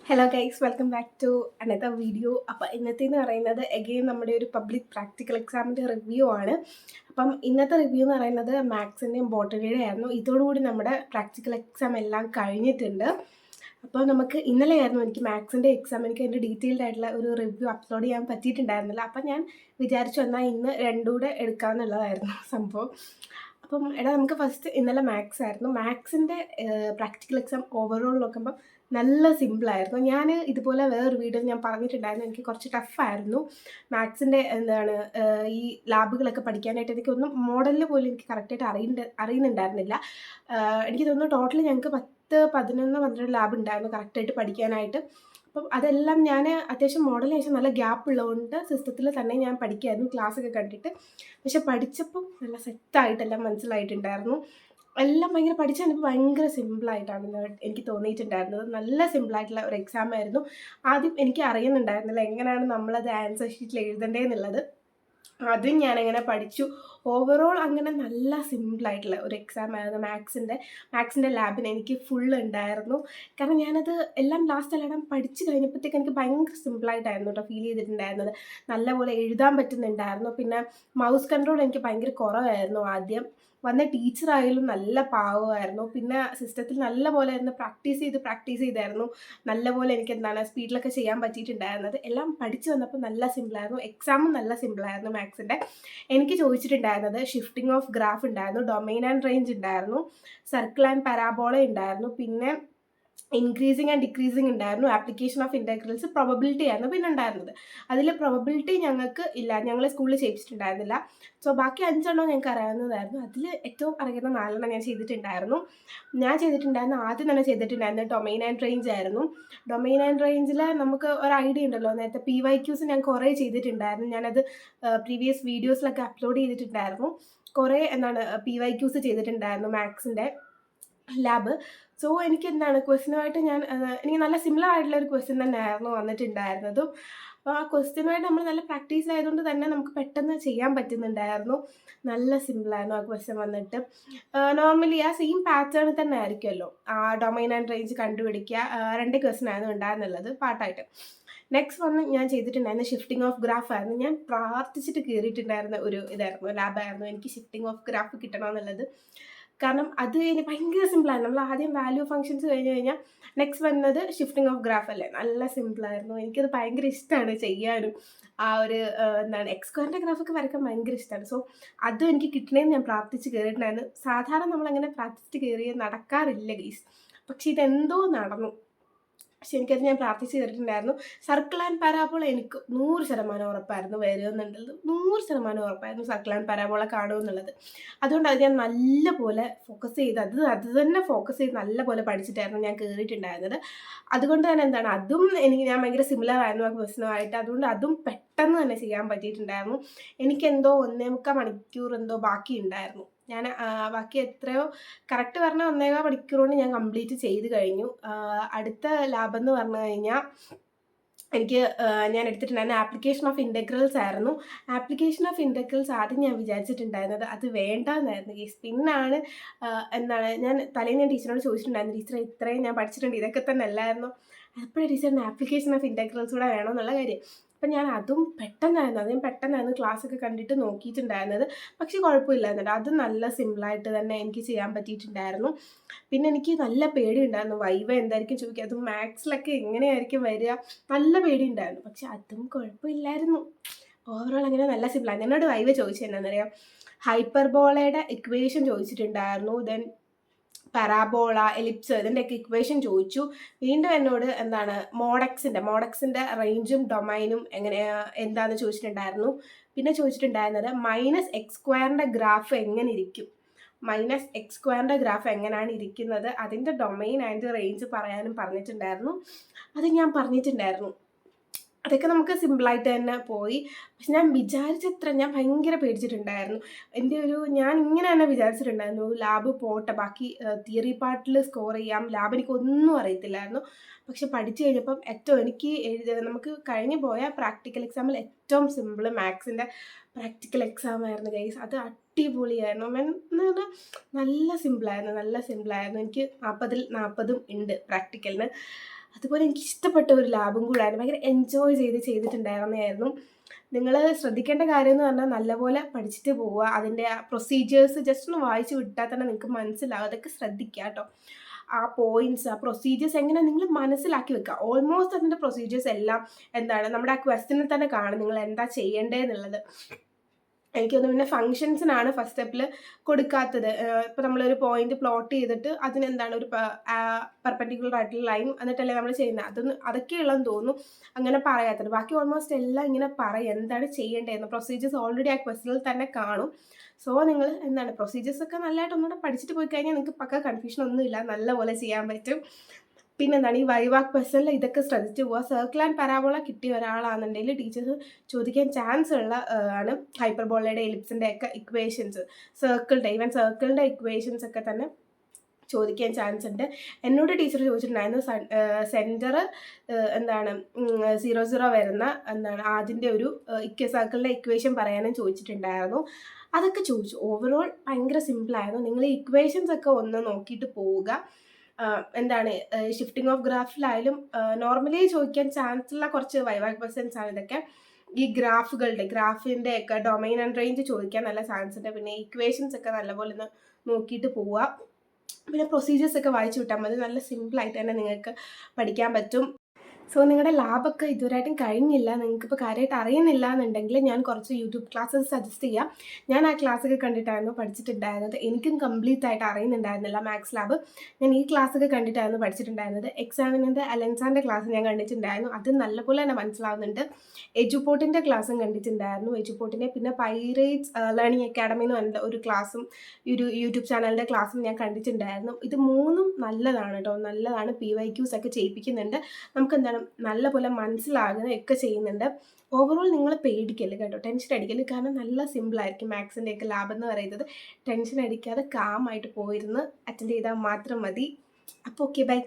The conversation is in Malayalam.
Hello guys, welcome back to another video. അപ്പോൾ ഇന്നത്തേന്ന് പറയുന്നത് എഗെയിൻ നമ്മുടെ ഒരു പബ്ലിക് പ്രാക്ടിക്കൽ എക്സാമിൻ്റെ റിവ്യൂ ആണ്. അപ്പം ഇന്നത്തെ റിവ്യൂ എന്ന് പറയുന്നത് മാത്സിൻ്റെയും ബോട്ടണിയുടെ ആയിരുന്നു. ഇതോടുകൂടി നമ്മുടെ പ്രാക്ടിക്കൽ എക്സാം എല്ലാം കഴിഞ്ഞിട്ടുണ്ട്. അപ്പോൾ നമുക്ക് ഇന്നലെയായിരുന്നു എനിക്ക് മാത്സിൻ്റെ എക്സാം, എനിക്ക് അതിൻ്റെ ഡീറ്റെയിൽഡ് ആയിട്ടുള്ള ഒരു റിവ്യൂ അപ്ലോഡ് ചെയ്യാൻ പറ്റിയിട്ടുണ്ടായിരുന്നില്ല. അപ്പം ഞാൻ വിചാരിച്ചു എന്നാൽ ഇന്ന് രണ്ടും കൂടെ എടുക്കാമെന്നുള്ളതായിരുന്നു സംഭവം. അപ്പം നമുക്ക് ഫസ്റ്റ് ഇന്നലെ മാത്സ് ആയിരുന്നു. മാത്സിൻ്റെ പ്രാക്ടിക്കൽ എക്സാം ഓവറോൾ നോക്കുമ്പോൾ നല്ല സിമ്പിളായിരുന്നു. ഞാൻ ഇതുപോലെ വേറൊരു വീഡിയോ ഞാൻ പറഞ്ഞിട്ടുണ്ടായിരുന്നു, എനിക്ക് കുറച്ച് ടഫായിരുന്നു മാത്സിൻ്റെ ഈ ലാബുകളൊക്കെ പഠിക്കാനായിട്ട്. എനിക്കൊന്നും മോഡലിൽ പോലും എനിക്ക് കറക്റ്റായിട്ട് അറിയുന്നുണ്ടായിരുന്നില്ല. എനിക്ക് തോന്നുന്നു ടോട്ടൽ ഞങ്ങൾക്ക് 11-12 ലാബ് ഉണ്ടായിരുന്നു കറക്റ്റായിട്ട് പഠിക്കാനായിട്ട്. അപ്പം അതെല്ലാം ഞാൻ അത്യാവശ്യം മോഡലിന് ശേഷം നല്ല ഗ്യാപ്പ് ഉള്ളതുകൊണ്ട് സിസ്റ്റത്തിൽ തന്നെ ഞാൻ പഠിക്കുമായിരുന്നു ക്ലാസ്സൊക്കെ കണ്ടിട്ട്. പക്ഷെ പഠിച്ചപ്പം നല്ല സെറ്റായിട്ടെല്ലാം മനസ്സിലായിട്ടുണ്ടായിരുന്നു. എല്ലാം ഭയങ്കര പഠിച്ച് കഴിഞ്ഞപ്പോൾ ഭയങ്കര സിമ്പിളായിട്ടാണ് എനിക്ക് തോന്നിയിട്ടുണ്ടായിരുന്നത്. നല്ല സിമ്പിളായിട്ടുള്ള ഒരു എക്സാം ആയിരുന്നു. ആദ്യം എനിക്ക് അറിയുന്നുണ്ടായിരുന്നില്ല എങ്ങനെയാണ് നമ്മളത് ആൻസർ ഷീറ്റിൽ എഴുതേണ്ടതെന്നുള്ളത്. അതും ഞാനങ്ങനെ പഠിച്ചു. ഓവറോൾ അങ്ങനെ നല്ല സിമ്പിളായിട്ടുള്ള ഒരു എക്സാം ആയിരുന്നു മാത്സിൻ്റെ ലാബിന് എനിക്ക് ഫുൾ ഉണ്ടായിരുന്നു. കാരണം ഞാനത് എല്ലാം ലാസ്റ്റ് എല്ലാം പഠിച്ചു കഴിഞ്ഞപ്പോഴത്തേക്ക് എനിക്ക് ഭയങ്കര സിമ്പിളായിട്ടായിരുന്നു കേട്ടോ ഫീൽ ചെയ്തിട്ടുണ്ടായിരുന്നത്. നല്ലപോലെ എഴുതാൻ പറ്റുന്നുണ്ടായിരുന്നു. പിന്നെ മൗസ് കൺട്രോൾ എനിക്ക് ഭയങ്കര കുറവായിരുന്നു. ആദ്യം വന്ന ടീച്ചറായാലും നല്ല പാവമായിരുന്നു. പിന്നെ സിസ്റ്റത്തിൽ നല്ല പോലെ ആയിരുന്നു പ്രാക്ടീസ് ചെയ്തായിരുന്നു. നല്ലപോലെ എനിക്ക് സ്പീഡിലൊക്കെ ചെയ്യാൻ പറ്റിയിട്ടുണ്ടായിരുന്നത്. എല്ലാം പഠിച്ചു വന്നപ്പോൾ നല്ല സിമ്പിളായിരുന്നു. എക്സാമും നല്ല സിമ്പിളായിരുന്നു മാത്സിൻ്റെ. എനിക്ക് ചോദിച്ചിട്ടുണ്ടായിരുന്നത് ഷിഫ്റ്റിംഗ് ഓഫ് ഗ്രാഫ് ഉണ്ടായിരുന്നു, ഡൊമൈൻ ആൻഡ് റേഞ്ച് ഉണ്ടായിരുന്നു, സർക്കിൾ ആൻഡ് പരാബോള ഉണ്ടായിരുന്നു, പിന്നെ ഇൻക്രീസിങ് ആൻഡ് ഡിക്രീസിങ് ഉണ്ടായിരുന്നു, ആപ്ലിക്കേഷൻ ഓഫ് ഇൻ്റഗ്രൽസ്, പ്രോബബിലിറ്റി ആയിരുന്നു പിന്നെ ഉണ്ടായിരുന്നത്. അതിൽ പ്രോബബിലിറ്റി ഞങ്ങൾക്ക് ഇല്ല, ഞങ്ങൾ സ്കൂളിൽ ചെയ്യിച്ചിട്ടുണ്ടായിരുന്നില്ല. സോ ബാക്കി 5 ഞങ്ങൾക്ക് അറിയാവുന്നതായിരുന്നു. അതിൽ ഏറ്റവും അറിയുന്ന 4 ഞാൻ ചെയ്തിട്ടുണ്ടായിരുന്നു. ആദ്യം തന്നെ ചെയ്തിട്ടുണ്ടായിരുന്നത് ഡൊമൈൻ ആൻഡ് റേഞ്ച് ആയിരുന്നു. ഡൊമൈൻ ആൻഡ് റേഞ്ചിൽ നമുക്ക് ഒരു ഐഡിയ ഉണ്ടല്ലോ, നേരത്തെ PYQs ഞാൻ കുറേ ചെയ്തിട്ടുണ്ടായിരുന്നു. ഞാനത് പ്രീവിയസ് വീഡിയോസിലൊക്കെ അപ്ലോഡ് ചെയ്തിട്ടുണ്ടായിരുന്നു. കുറേ PYQs ചെയ്തിട്ടുണ്ടായിരുന്നു മാത്സിൻ്റെ ലാബ്. സോ എനിക്ക് ക്വസ്റ്റ്യനുമായിട്ട് എനിക്ക് നല്ല സിമിലർ ആയിട്ടുള്ള ഒരു ക്വസ്റ്റ്യൻ തന്നെയായിരുന്നു വന്നിട്ടുണ്ടായിരുന്നതും. അപ്പോൾ ആ ക്വസ്റ്റ്യനുമായിട്ട് നമ്മൾ നല്ല പ്രാക്ടീസ് ആയതുകൊണ്ട് തന്നെ നമുക്ക് പെട്ടെന്ന് ചെയ്യാൻ പറ്റുന്നുണ്ടായിരുന്നു. നല്ല സിമ്പിളായിരുന്നു ആ ക്വസ്റ്റ്യൻ വന്നിട്ട്. നോർമലി ആ സെയിം പാറ്റേണിൽ തന്നെ ആയിരിക്കുമല്ലോ ഡൊമൈൻ ആൻഡ് റേഞ്ച് കണ്ടുപിടിക്കുക. 2 ക്വസ്റ്റ്യൻ ആയിരുന്നു ഉണ്ടായിരുന്നുള്ളത് പാർട്ടായിട്ട്. നെക്സ്റ്റ് വന്ന് ഞാൻ ചെയ്തിട്ടുണ്ടായിരുന്ന ഷിഫ്റ്റിംഗ് ഓഫ് ഗ്രാഫ് ആയിരുന്നു. ഞാൻ പ്രാർത്ഥിച്ചിട്ട് കയറിയിട്ടുണ്ടായിരുന്ന ഒരു ലാബായിരുന്നു എനിക്ക് ഷിഫ്റ്റിംഗ് ഓഫ് ഗ്രാഫ് കിട്ടണമെന്നുള്ളത്. കാരണം അത് ഭയങ്കര സിമ്പിളാണ്. നമ്മൾ ആദ്യം വാല്യൂ ഫങ്ഷൻസ് കഴിഞ്ഞാൽ നെക്സ്റ്റ് വരുന്നത് ഷിഫ്റ്റിംഗ് ഓഫ് ഗ്രാഫ് അല്ലേ. നല്ല സിമ്പിളായിരുന്നു. എനിക്കത് ഭയങ്കര ഇഷ്ടമാണ് ചെയ്യാനും. ആ ഒരു എക്സ് സ്ക്വയറിൻ്റെ ഗ്രാഫൊക്കെ വരയ്ക്കാൻ ഭയങ്കര ഇഷ്ടമാണ്. സോ അതും എനിക്ക് കിട്ടണേന്ന് ഞാൻ പ്രാർത്ഥിച്ച് കയറിയിട്ടുണ്ടായിരുന്നു. സാധാരണ നമ്മളങ്ങനെ പ്രാർത്ഥിച്ചിട്ട് കയറിയത് നടക്കാറില്ല ഗൈസ്. പക്ഷെ ഇതെന്തോ നടന്നു. പക്ഷെ എനിക്കത് ഞാൻ പ്രാർത്ഥിച്ച് കയറിയിട്ടുണ്ടായിരുന്നു. സർക്കിൾ ആൻഡ് പരാബോള എനിക്ക് 100% ഉറപ്പായിരുന്നു വരുമെന്നുള്ളത്. 100% ഉറപ്പായിരുന്നു സർക്കിൾ ആൻഡ് പരാബോള കാണുമെന്നുള്ളത്. അതുകൊണ്ട് അത് ഞാൻ നല്ലപോലെ ഫോക്കസ് ചെയ്ത് അത് തന്നെ ഫോക്കസ് ചെയ്ത് നല്ലപോലെ പഠിച്ചിട്ടായിരുന്നു ഞാൻ കയറിയിട്ടുണ്ടായിരുന്നത്. അതുകൊണ്ട് തന്നെ അതും ഞാൻ ഭയങ്കര സിമിലർ ആയിരുന്നു ആ ക്വസ്റ്റ്യനുമായിട്ട്. അതുകൊണ്ട് അതും പെട്ടെന്ന് തന്നെ ചെയ്യാൻ പറ്റിയിട്ടുണ്ടായിരുന്നു. എനിക്കെന്തോ 1.25 മണിക്കൂർ എന്തോ ബാക്കി ഉണ്ടായിരുന്നു. ഞാൻ ബാക്കി എത്രയോ കറക്റ്റ് പറഞ്ഞാൽ 1.25 മണിക്കൂർ കൊണ്ട് ഞാൻ കംപ്ലീറ്റ് ചെയ്ത് കഴിഞ്ഞു. അടുത്ത ലാബെന്ന് പറഞ്ഞു കഴിഞ്ഞാൽ ഞാൻ എടുത്തിട്ടുണ്ടായിരുന്ന ആപ്ലിക്കേഷൻ ഓഫ് ഇൻ്റഗ്രൽസ് ആയിരുന്നു. ആപ്ലിക്കേഷൻ ഓഫ് ഇൻ്റഗ്രൽസ് ആദ്യം ഞാൻ വിചാരിച്ചിട്ടുണ്ടായിരുന്നത് അത് വേണ്ടെന്നായിരുന്നു. പിന്നാണ് ഞാൻ തലേന്ന് ടീച്ചറിനോട് ചോദിച്ചിട്ടുണ്ടായിരുന്നു, ടീച്ചറെ ഇത്രയും ഞാൻ പഠിച്ചിട്ടുണ്ട്, ഇതൊക്കെ തന്നെ അല്ലായിരുന്നു. അപ്പോഴേ ടീച്ചറിന് ആപ്ലിക്കേഷൻ ഓഫ് ഇൻ്റഗ്രൽസ് കൂടെ വേണമെന്നുള്ള കാര്യം. അപ്പം ഞാൻ അതും പെട്ടെന്നായിരുന്നു ക്ലാസ്സൊക്കെ കണ്ടിട്ട് നോക്കിയിട്ടുണ്ടായിരുന്നത്. പക്ഷേ കുഴപ്പമില്ലായിരുന്നു. അത് നല്ല സിമ്പിളായിട്ട് തന്നെ എനിക്ക് ചെയ്യാൻ പറ്റിയിട്ടുണ്ടായിരുന്നു. പിന്നെ എനിക്ക് നല്ല പേടിയുണ്ടായിരുന്നു വൈവ എന്തായിരിക്കും ചോദിക്കുക, അതും മാത്സിലൊക്കെ എങ്ങനെയായിരിക്കും വരിക, നല്ല പേടിയുണ്ടായിരുന്നു. പക്ഷെ അതും കുഴപ്പമില്ലായിരുന്നു. ഓവറോൾ അങ്ങനെ നല്ല സിമ്പിളായിരുന്നു. എന്നോട് വൈവ ചോദിച്ചത് എന്താണെന്നറിയാം, ഹൈപ്പർബോളയുടെ ഇക്വേഷൻ ചോദിച്ചിട്ടുണ്ടായിരുന്നു, ദെൻ പരാബോള, എലിപ്സ് ഇതിൻ്റെയൊക്കെ ഇക്വേഷൻ ചോദിച്ചു. വീണ്ടും എന്നോട് മോഡക്സിൻ്റെ റേഞ്ചും ഡൊമൈനും എന്താണെന്ന് ചോദിച്ചിട്ടുണ്ടായിരുന്നു. പിന്നെ ചോദിച്ചിട്ടുണ്ടായിരുന്നത് -x² ഗ്രാഫ് എങ്ങനെ ഇരിക്കും, -x² ഗ്രാഫ് എങ്ങനെയാണ് ഇരിക്കുന്നത്, അതിൻ്റെ ഡൊമൈൻ ആൻഡ് റേഞ്ച് പറയാനും പറഞ്ഞിട്ടുണ്ടായിരുന്നു. അത് ഞാൻ പറഞ്ഞിട്ടുണ്ടായിരുന്നു. അതൊക്കെ നമുക്ക് സിമ്പിളായിട്ട് തന്നെ പോയി. പക്ഷെ ഞാൻ ഞാൻ ഭയങ്കര പേടിച്ചിട്ടുണ്ടായിരുന്നു. ഞാൻ ഇങ്ങനെ തന്നെ വിചാരിച്ചിട്ടുണ്ടായിരുന്നു, ലാബ് പോട്ടെ, ബാക്കി തിയറി പാർട്ടിൽ സ്കോർ ചെയ്യാം, ലാബ് എനിക്കൊന്നും അറിയത്തില്ലായിരുന്നു. പക്ഷെ പഠിച്ചു കഴിഞ്ഞപ്പം നമുക്ക് കഴിഞ്ഞു പോയ പ്രാക്ടിക്കൽ എക്സാമിൽ ഏറ്റവും സിമ്പിൾ മാത്സിൻ്റെ പ്രാക്ടിക്കൽ എക്സാം ആയിരുന്നു ഗൈസ്. അത് അടിപൊളിയായിരുന്നു. എന്ന് പറഞ്ഞാൽ നല്ല സിമ്പിളായിരുന്നു. എനിക്ക് 40-ൽ 40 ഉണ്ട് പ്രാക്ടിക്കലിന്. അതുപോലെ എനിക്ക് ഇഷ്ടപ്പെട്ട ഒരു ലാബും കൂടായിരുന്നു. ഭയങ്കര എൻജോയ് ചെയ്തിട്ടുണ്ടായിരുന്നതായിരുന്നു. നിങ്ങൾ ശ്രദ്ധിക്കേണ്ട കാര്യം എന്ന് പറഞ്ഞാൽ നല്ലപോലെ പഠിച്ചിട്ട് പോവുക. അതിൻ്റെ പ്രൊസീജിയേഴ്സ് ജസ്റ്റ് ഒന്ന് വായിച്ച് വിട്ടാൽ തന്നെ നിങ്ങൾക്ക് മനസ്സിലാവും. അതൊക്കെ ശ്രദ്ധിക്കുക കേട്ടോ. ആ പോയിന്റ്സ്, ആ പ്രൊസീജിയേഴ്സ് എങ്ങനെ നിങ്ങൾ മനസ്സിലാക്കി വെക്കുക. ഓൾമോസ്റ്റ് അതിൻ്റെ പ്രൊസീജിയേഴ്സ് എല്ലാം എന്താണ് നമ്മുടെ ആ ക്വസ്റ്റ്യനിൽ തന്നെ കാണും നിങ്ങൾ എന്താ ചെയ്യേണ്ടതെന്നുള്ളത്. എനിക്ക് തോന്നുന്നു പിന്നെ ഫങ്ഷൻസിനാണ് ഫസ്റ്റ് സ്റ്റെപ്പിൽ കൊടുക്കാത്തത്. ഇപ്പോൾ നമ്മളൊരു പോയിന്റ് പ്ലോട്ട് ചെയ്തിട്ട് അതിനെന്താണ് ഒരു പെർപെൻഡിക്കുലർ ആയിട്ടുള്ള ലൈൻ എന്നിട്ടല്ലേ നമ്മൾ ചെയ്യുന്നത്. അതൊക്കെയുള്ളതെന്ന് തോന്നുന്നു അങ്ങനെ പറയാത്തത്. ബാക്കി ഓൾമോസ്റ്റ് എല്ലാം ഇങ്ങനെ പറയും എന്താണ് ചെയ്യേണ്ടതെന്ന്. പ്രൊസീജിയേഴ്സ് ഓൾറെഡി ആ ക്വസ്റ്റിനിൽ തന്നെ കാണും. സോ നിങ്ങൾ എന്താണ് പ്രൊസീജിയേഴ്സ് ഒക്കെ നല്ലതായിട്ട് ഒന്നുകൂടെ പഠിച്ചിട്ട് പോയി കഴിഞ്ഞാൽ നിങ്ങൾക്ക് പക്ക കൺഫ്യൂഷൻ ഒന്നുമില്ല, നല്ലപോലെ ചെയ്യാൻ പറ്റും. പിന്നെന്താണ് ഈ വൈവ ക്വസ്റ്റനിൽ ഇതൊക്കെ ശ്രദ്ധിച്ചു പോവുക. സർക്കിൾ ആൻഡ് പരാബോള കിട്ടിയ ഒരാളാണെന്നുണ്ടെങ്കിൽ ടീച്ചേഴ്സ് ചോദിക്കാൻ ചാൻസ് ഉള്ള ആണ് ഹൈപ്പർബോളയുടെ എലിപ്സിൻ്റെ ഒക്കെ ഇക്വേഷൻസ്, ഈവൻ സർക്കിളിൻ്റെ ഇക്വേഷൻസ് ഒക്കെ തന്നെ ചോദിക്കാൻ ചാൻസ് ഉണ്ട്. എന്നോട് ടീച്ചർ ചോദിച്ചിട്ടുണ്ടായിരുന്നു സെൻറ്റർ എന്താണ് 0 വരുന്ന എന്താണ് അതിൻ്റെ ഒരു സർക്കിളിൻ്റെ ഇക്വേഷൻ പറയാനും ചോദിച്ചിട്ടുണ്ടായിരുന്നു. അതൊക്കെ ചോദിച്ചു. ഓവറോൾ ഭയങ്കര സിമ്പിളായിരുന്നു. നിങ്ങൾ ഈ ഇക്വേഷൻസ് ഒക്കെ ഒന്ന് നോക്കിയിട്ട് പോവുക. എന്താണ് ഷിഫ്റ്റിംഗ് ഓഫ് ഗ്രാഫിലായാലും നോർമലി ചോദിക്കാൻ ചാൻസ് ഉള്ള കുറച്ച് വൈവ ക്വസ്റ്റ്യൻസ് ആണ് ഇതൊക്കെ. ഈ ഗ്രാഫിൻ്റെ ഒക്കെ ഡൊമൈൻ ആൻഡ് റേഞ്ച് ചോദിക്കാൻ നല്ല ചാൻസ് ഉണ്ട്. പിന്നെ ഇക്വേഷൻസ് ഒക്കെ നല്ലപോലെ ഒന്ന് നോക്കിയിട്ട് പോവുക. പിന്നെ പ്രൊസീജിയേഴ്സ് ഒക്കെ വായിച്ചു വിട്ടാൽ മതി. നല്ല സിമ്പിളായിട്ട് തന്നെ നിങ്ങൾക്ക് പഠിക്കാൻ പറ്റും. സോ നിങ്ങളുടെ ലാബൊക്കെ ഇതുവരെയായിട്ടും കഴിഞ്ഞില്ല, നിങ്ങൾക്കിപ്പോൾ കാര്യമായിട്ട് അറിയുന്നില്ല എന്നുണ്ടെങ്കിൽ ഞാൻ കുറച്ച് യൂട്യൂബ് ക്ലാസ്സസ് സജസ്റ്റ് ചെയ്യാം. ഞാൻ ആ ക്ലാസ്സൊക്കെ കണ്ടിട്ടായിരുന്നു പഠിച്ചിട്ടുണ്ടായിരുന്നത്. എനിക്കും കംപ്ലീറ്റ് ആയിട്ട് അറിയുന്നുണ്ടായിരുന്നില്ല മാത്സ് ലാബ്. ഞാൻ ഈ ക്ലാസ്സൊക്കെ കണ്ടിട്ടായിരുന്നു പഠിച്ചിട്ടുണ്ടായിരുന്നത്. എക്സാമിനിൻ്റെ അലൻസാൻ്റെ ക്ലാസ് ഞാൻ കണ്ടിട്ടുണ്ടായിരുന്നു. അത് നല്ലപോലെ തന്നെ മനസ്സിലാവുന്നുണ്ട്. എജുപോർട്ടിൻ്റെ ക്ലാസ്സും കണ്ടിട്ടുണ്ടായിരുന്നു. എജുപോർട്ടിൻ്റെ പിന്നെ പൈറേറ്റ്സ് ലേണിംഗ് അക്കാഡമി എന്ന് പറഞ്ഞ ഒരു ക്ലാസ്സും ഒരു യൂട്യൂബ് ചാനലിൻ്റെ ക്ലാസ്സും ഞാൻ കണ്ടിട്ടുണ്ടായിരുന്നു. ഇത് മൂന്നും നല്ലതാണ് കേട്ടോ, നല്ലതാണ്. PYQs ഒക്കെ ചെയ്യിപ്പിക്കുന്നുണ്ട്. നമുക്ക് എന്താണ് നല്ലപോലെ മനസ്സിലാകുകയൊക്കെ ചെയ്യുന്നുണ്ട്. ഓവറോൾ നിങ്ങൾ പേടിക്കല് കേട്ടോ, ടെൻഷൻ അടിക്കല്. കാരണം നല്ല സിമ്പിളായിരിക്കും മാത്സിൻ്റെയൊക്കെ ലാബ് എന്ന് പറയുന്നത്. ടെൻഷൻ അടിക്കാതെ കാമായിട്ട് പോയിരുന്ന് അറ്റൻഡ് ചെയ്താൽ മാത്രം മതി. അപ്പോൾ ഓക്കെ, ബൈ.